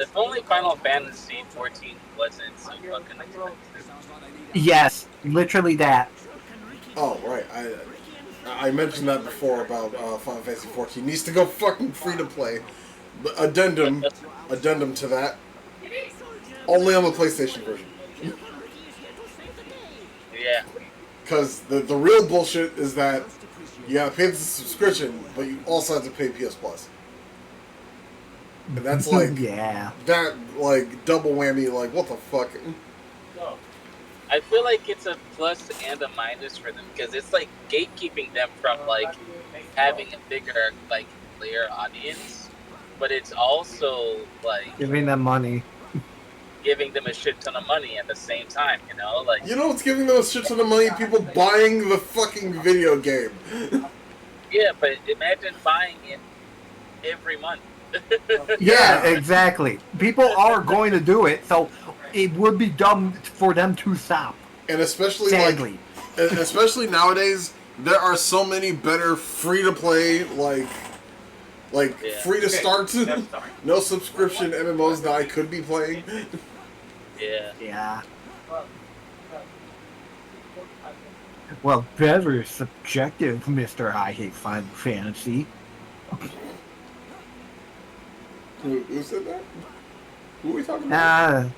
If only Final Fantasy 14 wasn't so fucking expensive. Yes, literally that. Oh, right. I mentioned that before about Final Fantasy 14 needs to go fucking free to play. Addendum to that. Only on the PlayStation version. Yeah. Because the real bullshit is that you gotta pay the subscription, but you also have to pay PS Plus. And that's like yeah. that like double whammy. Like what the fuck? I feel like it's a plus and a minus for them because it's like gatekeeping them from like having a bigger like player audience, but it's also like Giving them money. giving them a shit ton of money at the same time. Like You know what's giving them a shit ton of money? People buying the fucking video game. yeah, but imagine buying it every month. Yeah, exactly. People are going to do it, so it would be dumb for them to stop. And especially Sadly. especially nowadays, there are so many better free to play free to start no subscription MMOs that I could be playing. Yeah. Yeah. Well, very subjective, Mr. I Hate Final Fantasy. Who said that? Who are we talking about?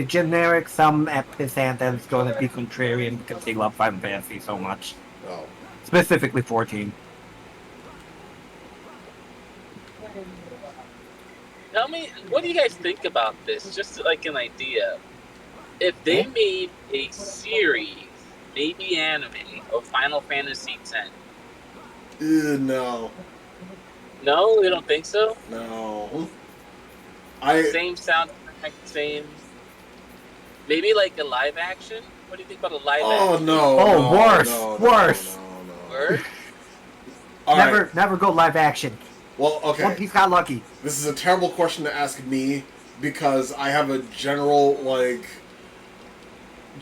Generic, some epicenters going to be contrarian because they love Final Fantasy so much. Oh. Specifically 14. Tell me, what do you guys think about this? Just like an idea. If they made a series, maybe anime, of Final Fantasy X. No. No, you don't think so? No. Same sound, same. Maybe like a live action. What do you think about a live action? No. Oh, no, worse. No. Worse? Never go live action. Well, okay. One Piece got lucky. This is a terrible question to ask me because I have a general,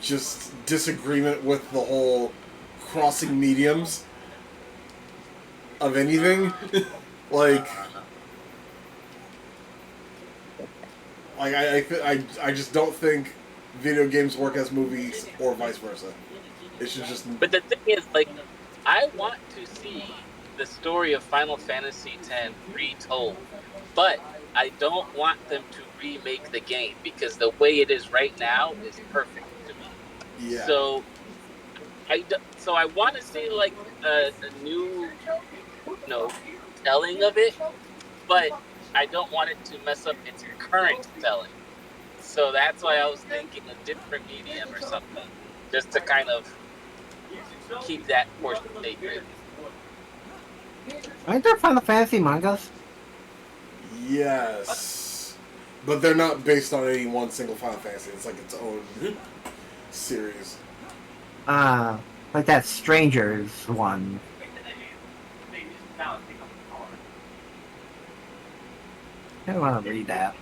just disagreement with the whole crossing mediums of anything. I just don't think video games work as movies or vice versa. It should just... But the thing is, I want to see the story of Final Fantasy X retold, but I don't want them to remake the game because the way it is right now is perfect to me. Yeah. So I want to see a new, telling of it, but I don't want it to mess up its current telling. So that's why I was thinking a different medium or something, just to kind of keep that portion sacred. Aren't there Final Fantasy mangas? Yes. But they're not based on any one single Final Fantasy. It's like its own series. Like that Strangers one. I don't want to read that.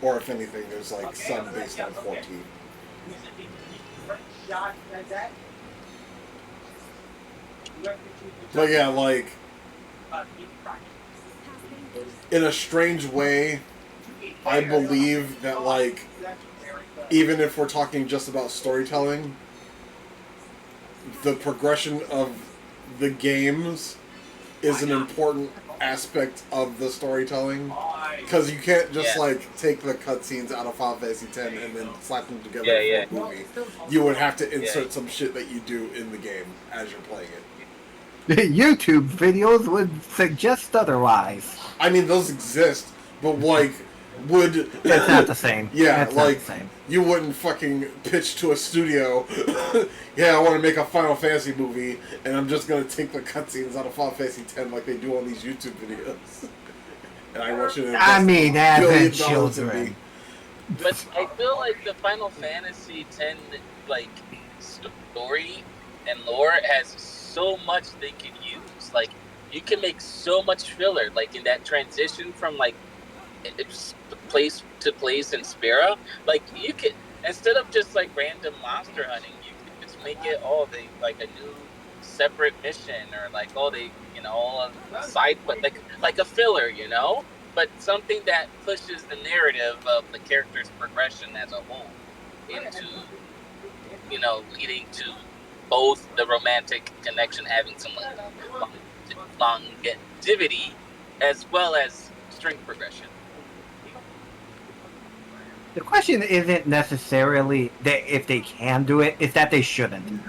Or if anything, there's some based on 14. But yeah, in a strange way, I believe that even if we're talking just about storytelling, the progression of the games is an important aspect of the storytelling, because you can't just take the cutscenes out of Final Fantasy X and then slap them together for a movie. You would have to insert some shit that you do in the game as you're playing it. YouTube videos would suggest otherwise. I mean, those exist, but would it's not the same. Yeah, it's not the same. You wouldn't fucking pitch to a studio. Yeah, I want to make a Final Fantasy movie, and I'm just gonna take the cutscenes out of Final Fantasy X like they do on these YouTube videos. And I want you to. As children. But I feel like the Final Fantasy X story and lore has so much they can use. You can make so much filler. In that transition from place to place in Spira, you could, instead of just random monster hunting, you could just make it all a new separate mission, or like, oh, they, you know, a side, but like a filler, you know, but something that pushes the narrative of the character's progression as a whole into, you know, leading to both the romantic connection having some longevity as well as strength progression. The question isn't necessarily that if they can do it; it's that they shouldn't.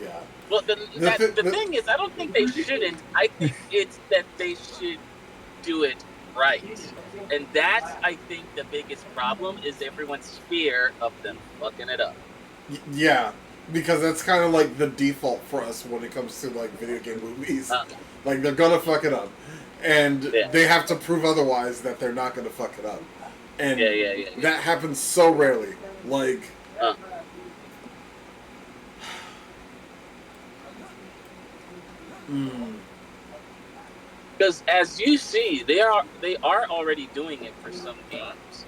Yeah. Well, the thing is, I don't think they shouldn't. I think it's that they should do it right. And that's, I think, the biggest problem is everyone's fear of them fucking it up. Yeah, because that's kind of like the default for us when it comes to like video game movies. Like they're gonna fuck it up, and they have to prove otherwise that they're not gonna fuck it up. And that happens so rarely. Like, because as you see, they are already doing it for some games,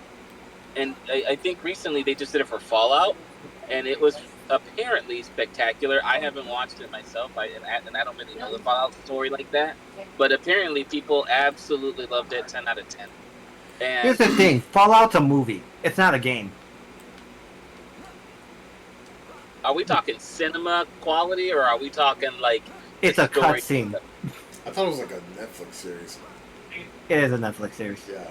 and I think recently they just did it for Fallout, and it was apparently spectacular. I haven't watched it myself, and I don't really know the Fallout story like that, but apparently people absolutely loved it. 10 out of 10. And here's the thing: Fallout's a movie. It's not a game. are we talking cinema quality, or are we talking like it's a cutscene? I thought it was like a Netflix series. It is a Netflix series. Yeah.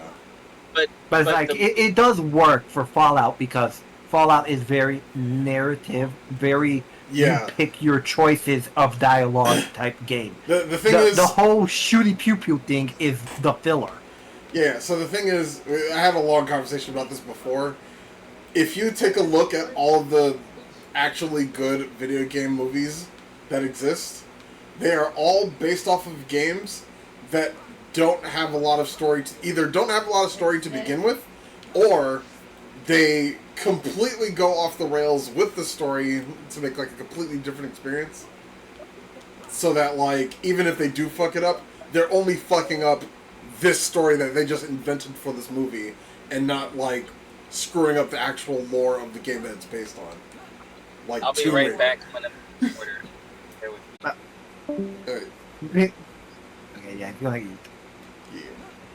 But it's like it does work for Fallout because Fallout is very narrative, very you pick your choices of dialogue type game. The thing is, the whole shooty pew pew thing is the filler. Yeah, so the thing is, I had a long conversation about this before. If you take a look at all of the actually good video game movies that exist, they are all based off of games that don't have a lot of story either don't have a lot of story to begin with, or they completely go off the rails with the story to make like a completely different experience. So that like even if they do fuck it up, they're only fucking up this story that they just invented for this movie, and not like screwing up the actual lore of the game that it's based on. Like I'll be right back when I'm in order. Okay, yeah, go ahead.